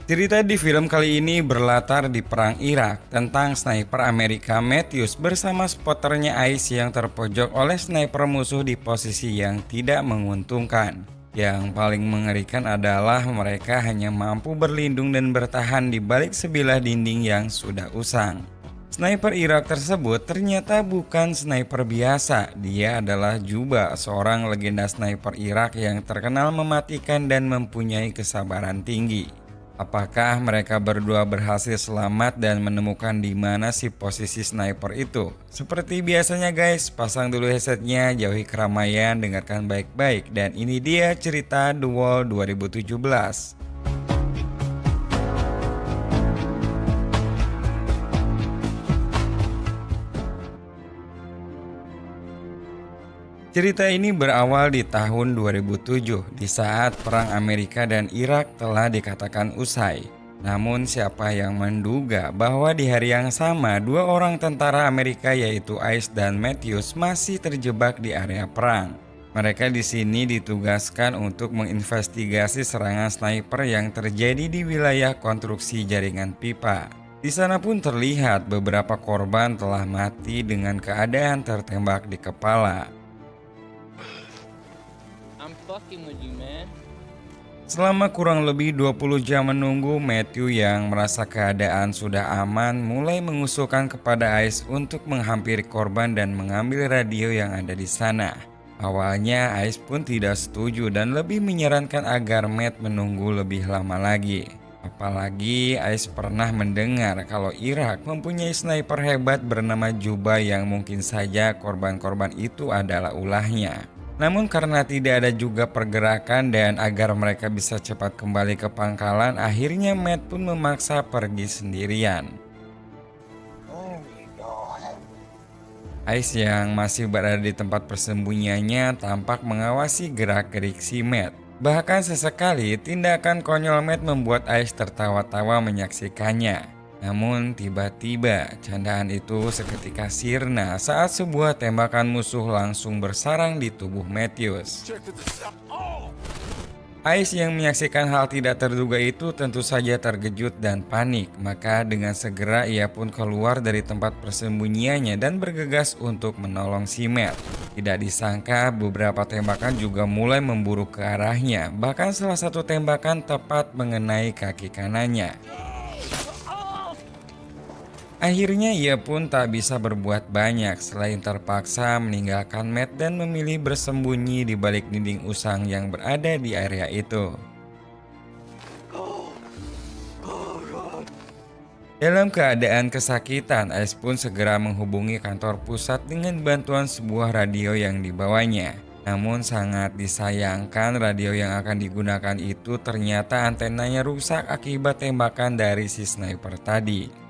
Cerita di film kali ini berlatar di Perang Irak tentang sniper Amerika Matthews bersama spotternya Ice yang terpojok oleh sniper musuh di posisi yang tidak menguntungkan. Yang paling mengerikan adalah mereka hanya mampu berlindung dan bertahan di balik sebilah dinding yang sudah usang. Sniper Irak tersebut ternyata bukan sniper biasa. Dia adalah Juba, seorang legenda sniper Irak yang terkenal mematikan dan mempunyai kesabaran tinggi. Apakah mereka berdua berhasil selamat dan menemukan di mana si posisi sniper itu? Seperti biasanya guys, pasang dulu headsetnya, jauhi keramaian, dengarkan baik-baik. Dan ini dia cerita The Wall 2017. Cerita ini berawal di tahun 2007 di saat perang Amerika dan Irak telah dikatakan usai. Namun siapa yang menduga bahwa di hari yang sama dua orang tentara Amerika yaitu Ice dan Matthews masih terjebak di area perang. Mereka di sini ditugaskan untuk menginvestigasi serangan sniper yang terjadi di wilayah konstruksi jaringan pipa. Di sana pun terlihat beberapa korban telah mati dengan keadaan tertembak di kepala. Selama kurang lebih 20 jam menunggu, Matthew yang merasa keadaan sudah aman mulai mengusulkan kepada Ice untuk menghampiri korban dan mengambil radio yang ada di sana. Awalnya Ice pun tidak setuju dan lebih menyarankan agar Matt menunggu lebih lama lagi. Apalagi Ice pernah mendengar kalau Irak mempunyai sniper hebat bernama Juba yang mungkin saja korban-korban itu adalah ulahnya. Namun karena tidak ada juga pergerakan dan agar mereka bisa cepat kembali ke pangkalan, akhirnya Matt pun memaksa pergi sendirian. Ice yang masih berada di tempat persembunyiannya tampak mengawasi gerak-gerik si Matt. Bahkan sesekali tindakan konyol Matt membuat Ice tertawa-tawa menyaksikannya. Namun tiba-tiba candaan itu seketika sirna saat sebuah tembakan musuh langsung bersarang di tubuh Matthews. Ice yang menyaksikan hal tidak terduga itu tentu saja terkejut dan panik, maka dengan segera ia pun keluar dari tempat persembunyiannya dan bergegas untuk menolong si Matt. Tidak disangka beberapa tembakan juga mulai memburu ke arahnya, bahkan salah satu tembakan tepat mengenai kaki kanannya. Akhirnya ia pun tak bisa berbuat banyak selain terpaksa meninggalkan Matt dan memilih bersembunyi di balik dinding usang yang berada di area itu. Dalam keadaan kesakitan, Ice pun segera menghubungi kantor pusat dengan bantuan sebuah radio yang dibawanya. Namun sangat disayangkan radio yang akan digunakan itu ternyata antenanya rusak akibat tembakan dari si sniper tadi.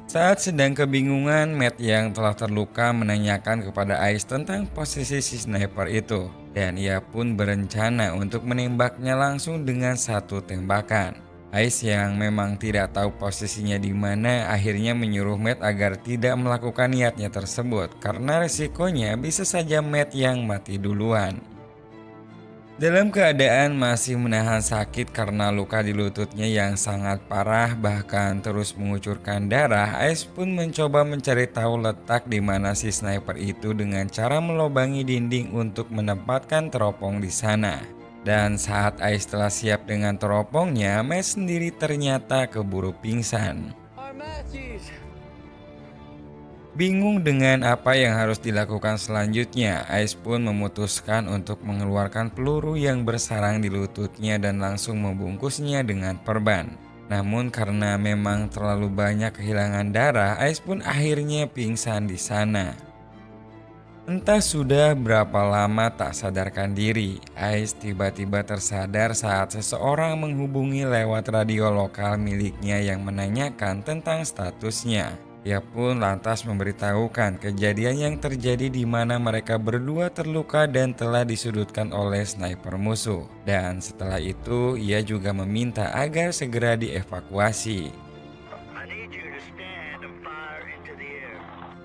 Saat sedang kebingungan, Matt yang telah terluka menanyakan kepada Ice tentang posisi si sniper itu. Dan ia pun berencana untuk menembaknya langsung dengan satu tembakan. Ice yang memang tidak tahu posisinya di mana akhirnya menyuruh Matt agar tidak melakukan niatnya tersebut karena resikonya bisa saja Matt yang mati duluan. Dalam keadaan masih menahan sakit karena luka di lututnya yang sangat parah bahkan terus mengucurkan darah, Ice pun mencoba mencari tahu letak di mana si sniper itu dengan cara melobangi dinding untuk menempatkan teropong di sana. Dan saat Ice telah siap dengan teropongnya, Matt sendiri ternyata keburu pingsan. Bingung dengan apa yang harus dilakukan selanjutnya, Ice pun memutuskan untuk mengeluarkan peluru yang bersarang di lututnya dan langsung membungkusnya dengan perban. Namun karena memang terlalu banyak kehilangan darah, Ice pun akhirnya pingsan di sana. Entah sudah berapa lama tak sadarkan diri, Ice tiba-tiba tersadar saat seseorang menghubungi lewat radio lokal miliknya yang menanyakan tentang statusnya. Ia pun lantas memberitahukan kejadian yang terjadi di mana mereka berdua terluka dan telah disudutkan oleh sniper musuh. Dan setelah itu ia juga meminta agar segera dievakuasi.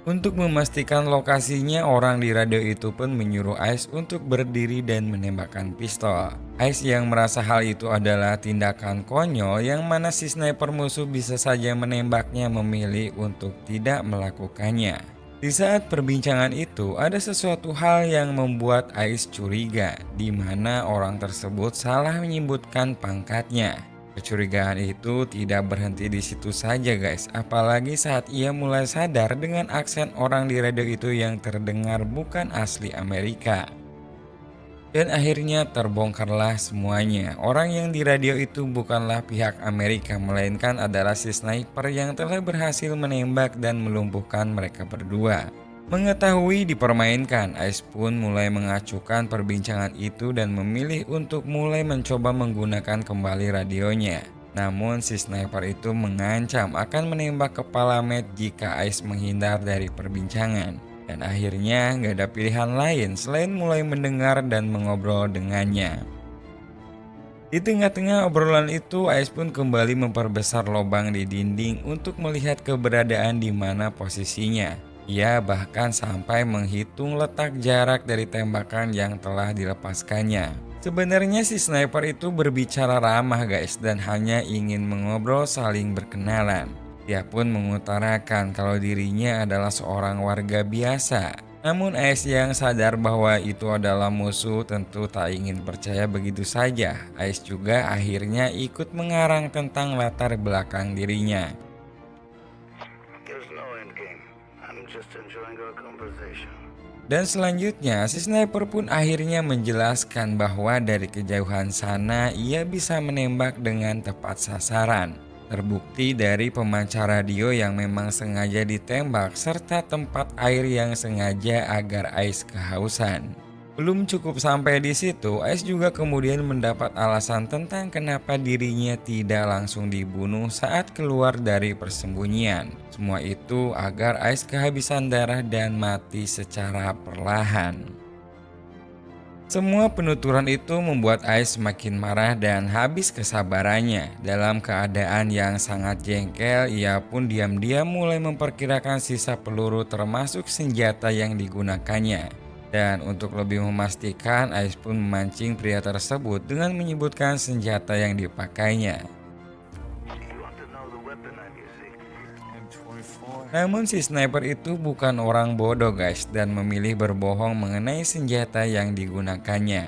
Untuk memastikan lokasinya, orang di radio itu pun menyuruh Ice untuk berdiri dan menembakkan pistol. Ice yang merasa hal itu adalah tindakan konyol yang mana si sniper musuh bisa saja menembaknya memilih untuk tidak melakukannya. Di saat perbincangan itu, ada sesuatu hal yang membuat Ice curiga, di mana orang tersebut salah menyebutkan pangkatnya. Kecurigaan itu tidak berhenti di situ saja guys, apalagi saat ia mulai sadar dengan aksen orang di radio itu yang terdengar bukan asli Amerika. Dan akhirnya terbongkarlah semuanya. Orang yang di radio itu bukanlah pihak Amerika, melainkan adalah si sniper yang telah berhasil menembak dan melumpuhkan mereka berdua. Mengetahui dipermainkan, Ice pun mulai mengacukan perbincangan itu dan memilih untuk mulai mencoba menggunakan kembali radionya. Namun si sniper itu mengancam akan menembak kepala Matt jika Ice menghindar dari perbincangan. Dan akhirnya gak ada pilihan lain selain mulai mendengar dan mengobrol dengannya. Di tengah-tengah obrolan itu, Ice pun kembali memperbesar lubang di dinding untuk melihat keberadaan di mana posisinya. Ia bahkan sampai menghitung letak jarak dari tembakan yang telah dilepaskannya. Sebenarnya si sniper itu berbicara ramah guys, dan hanya ingin mengobrol saling berkenalan. Dia pun mengutarakan kalau dirinya adalah seorang warga biasa. Namun Ice yang sadar bahwa itu adalah musuh tentu tak ingin percaya begitu saja. Ice juga akhirnya ikut mengarang tentang latar belakang dirinya. Dan selanjutnya si sniper pun akhirnya menjelaskan bahwa dari kejauhan sana ia bisa menembak dengan tepat sasaran. Terbukti dari pemancar radio yang memang sengaja ditembak serta tempat air yang sengaja agar Ice kehausan. Belum cukup sampai di situ, Ice juga kemudian mendapat alasan tentang kenapa dirinya tidak langsung dibunuh saat keluar dari persembunyian. Semua itu agar Ice kehabisan darah dan mati secara perlahan. Semua penuturan itu membuat Ice semakin marah dan habis kesabarannya. Dalam keadaan yang sangat jengkel, ia pun diam-diam mulai memperkirakan sisa peluru termasuk senjata yang digunakannya. Dan untuk lebih memastikan, Ice pun memancing pria tersebut dengan menyebutkan senjata yang dipakainya. Namun si sniper itu bukan orang bodoh guys, dan memilih berbohong mengenai senjata yang digunakannya.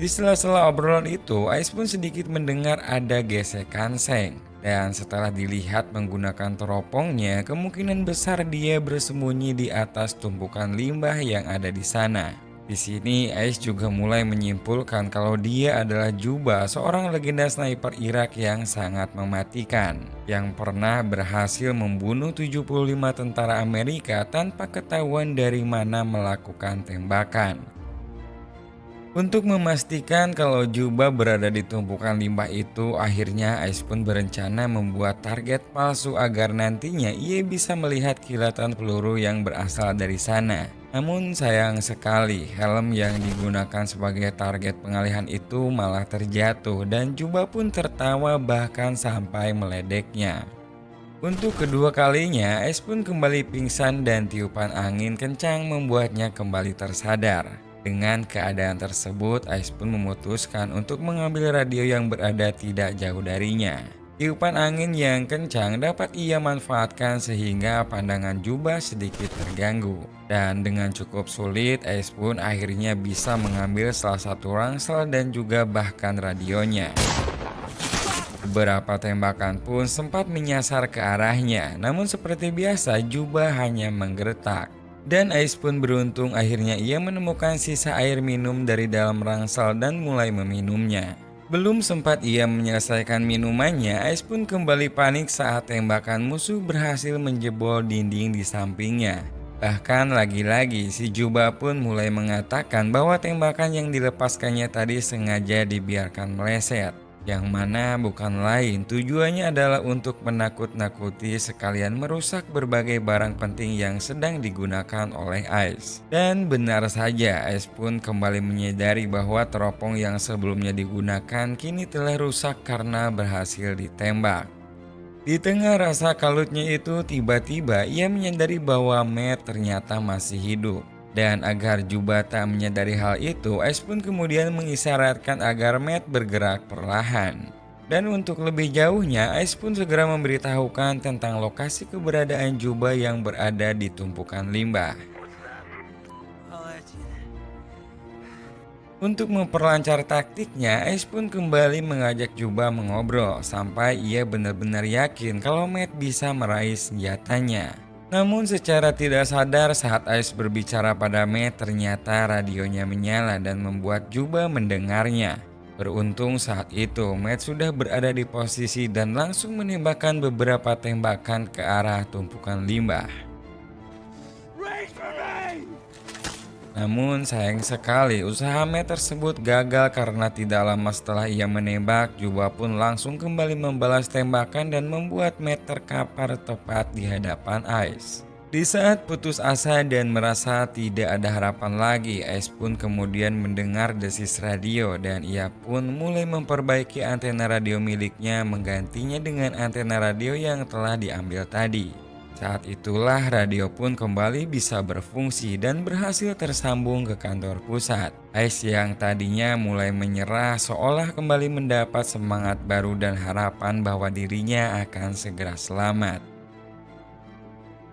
Di sela-sela obrolan itu, Ice pun sedikit mendengar ada gesekan seng. Dan setelah dilihat menggunakan teropongnya, kemungkinan besar dia bersembunyi di atas tumpukan limbah yang ada di sana. Di sini Ice juga mulai menyimpulkan kalau dia adalah Juba, seorang legenda sniper Irak yang sangat mematikan, yang pernah berhasil membunuh 75 tentara Amerika tanpa ketahuan dari mana melakukan tembakan. Untuk memastikan kalau Juba berada di tumpukan limbah itu, akhirnya Ice pun berencana membuat target palsu agar nantinya ia bisa melihat kilatan peluru yang berasal dari sana. Namun sayang sekali, helm yang digunakan sebagai target pengalihan itu malah terjatuh dan Juba pun tertawa bahkan sampai meledeknya. Untuk kedua kalinya, Ice pun kembali pingsan dan tiupan angin kencang membuatnya kembali tersadar. Dengan keadaan tersebut, Ice pun memutuskan untuk mengambil radio yang berada tidak jauh darinya. Tiupan angin yang kencang dapat ia manfaatkan sehingga pandangan Juba sedikit terganggu. Dan dengan cukup sulit, Ice pun akhirnya bisa mengambil salah satu ransel dan juga bahkan radionya. Beberapa tembakan pun sempat menyasar ke arahnya, namun seperti biasa Juba hanya menggeretak. Dan Ice pun beruntung, akhirnya ia menemukan sisa air minum dari dalam ransel dan mulai meminumnya. Belum sempat ia menyelesaikan minumannya, Ice pun kembali panik saat tembakan musuh berhasil menjebol dinding di sampingnya. Bahkan lagi-lagi si Juba pun mulai mengatakan bahwa tembakan yang dilepaskannya tadi sengaja dibiarkan meleset. Yang mana bukan lain tujuannya adalah untuk menakut-nakuti sekalian merusak berbagai barang penting yang sedang digunakan oleh Ice. Dan benar saja, Ice pun kembali menyadari bahwa teropong yang sebelumnya digunakan kini telah rusak karena berhasil ditembak. Di tengah rasa kalutnya itu, tiba-tiba ia menyadari bahwa Matt ternyata masih hidup. Dan agar Juba tak menyadari hal itu, Ice pun kemudian mengisyaratkan agar Matt bergerak perlahan. Dan untuk lebih jauhnya, Ice pun segera memberitahukan tentang lokasi keberadaan Juba yang berada di tumpukan limbah. Untuk memperlancar taktiknya, Ice pun kembali mengajak Juba mengobrol sampai ia benar-benar yakin kalau Matt bisa meraih senjatanya. Namun secara tidak sadar saat Ice berbicara pada Matt, ternyata radionya menyala dan membuat Juba mendengarnya. Beruntung saat itu Matt sudah berada di posisi dan langsung menembakkan beberapa tembakan ke arah tumpukan limbah. Namun sayang sekali usaha Matt tersebut gagal karena tidak lama setelah ia menembak, Juba pun langsung kembali membalas tembakan dan membuat Matt terkapar tepat di hadapan Ice. Di saat putus asa dan merasa tidak ada harapan lagi, Ice pun kemudian mendengar desis radio dan ia pun mulai memperbaiki antena radio miliknya, menggantinya dengan antena radio yang telah diambil tadi. Saat itulah radio pun kembali bisa berfungsi dan berhasil tersambung ke kantor pusat. Ice yang tadinya mulai menyerah seolah kembali mendapat semangat baru dan harapan bahwa dirinya akan segera selamat.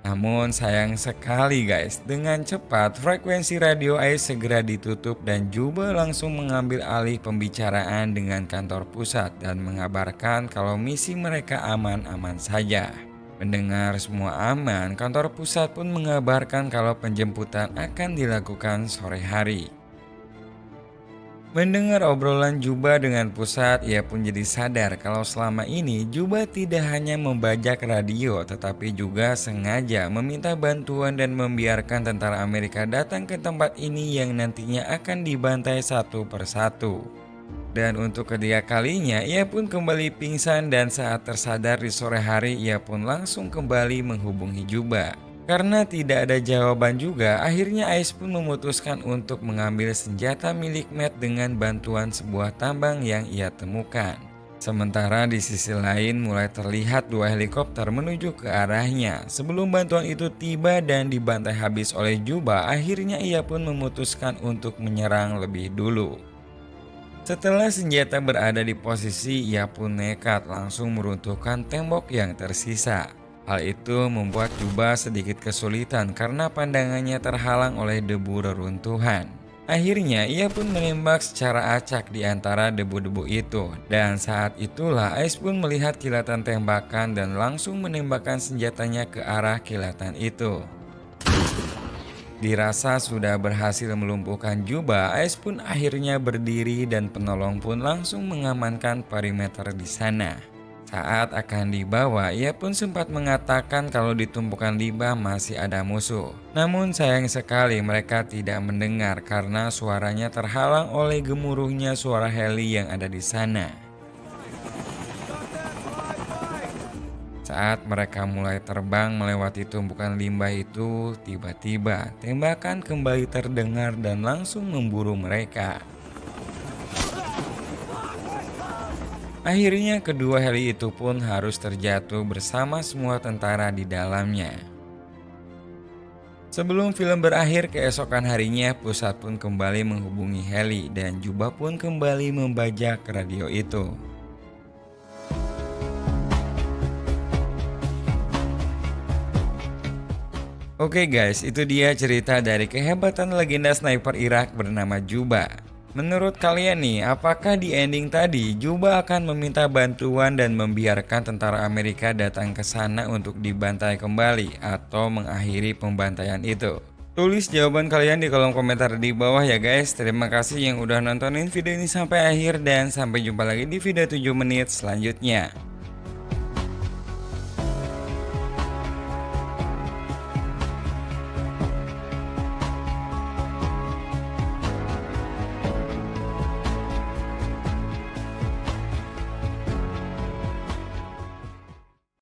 Namun sayang sekali guys, dengan cepat frekuensi radio Ice segera ditutup dan Juba langsung mengambil alih pembicaraan dengan kantor pusat dan mengabarkan kalau misi mereka aman-aman saja. Mendengar semua aman, kantor pusat pun mengabarkan kalau penjemputan akan dilakukan sore hari. Mendengar obrolan Juba dengan pusat, ia pun jadi sadar kalau selama ini Juba tidak hanya membajak radio tetapi juga sengaja meminta bantuan dan membiarkan tentara Amerika datang ke tempat ini yang nantinya akan dibantai satu persatu. Dan untuk ketiga kalinya ia pun kembali pingsan dan saat tersadar di sore hari ia pun langsung kembali menghubungi Juba. Karena tidak ada jawaban juga, akhirnya Ice pun memutuskan untuk mengambil senjata milik Matt dengan bantuan sebuah tambang yang ia temukan. Sementara di sisi lain mulai terlihat dua helikopter menuju ke arahnya. Sebelum bantuan itu tiba dan dibantai habis oleh Juba, akhirnya ia pun memutuskan untuk menyerang lebih dulu. Setelah senjata berada di posisi, ia pun nekat langsung meruntuhkan tembok yang tersisa. Hal itu membuat Juba sedikit kesulitan karena pandangannya terhalang oleh debu reruntuhan. Akhirnya ia pun menembak secara acak di antara debu-debu itu. Dan saat itulah Ice pun melihat kilatan tembakan dan langsung menembakkan senjatanya ke arah kilatan itu. Dirasa sudah berhasil melumpuhkan Juba, Ice pun akhirnya berdiri dan penolong pun langsung mengamankan perimeter di sana. Saat akan dibawa, ia pun sempat mengatakan kalau di tumpukan limbah masih ada musuh. Namun sayang sekali mereka tidak mendengar karena suaranya terhalang oleh gemuruhnya suara heli yang ada di sana. Saat mereka mulai terbang melewati tumpukan limbah itu, tiba-tiba tembakan kembali terdengar dan langsung memburu mereka. Akhirnya kedua heli itu pun harus terjatuh bersama semua tentara di dalamnya. Sebelum film berakhir, keesokan harinya pusat pun kembali menghubungi heli dan Juba pun kembali membajak radio itu. Oke guys, itu dia cerita dari kehebatan legenda sniper Irak bernama Juba. Menurut kalian nih, apakah di ending tadi Juba akan meminta bantuan dan membiarkan tentara Amerika datang ke sana untuk dibantai kembali atau mengakhiri pembantaian itu? Tulis jawaban kalian di kolom komentar di bawah ya guys. Terima kasih yang udah nontonin video ini sampai akhir dan sampai jumpa lagi di video 7 menit selanjutnya.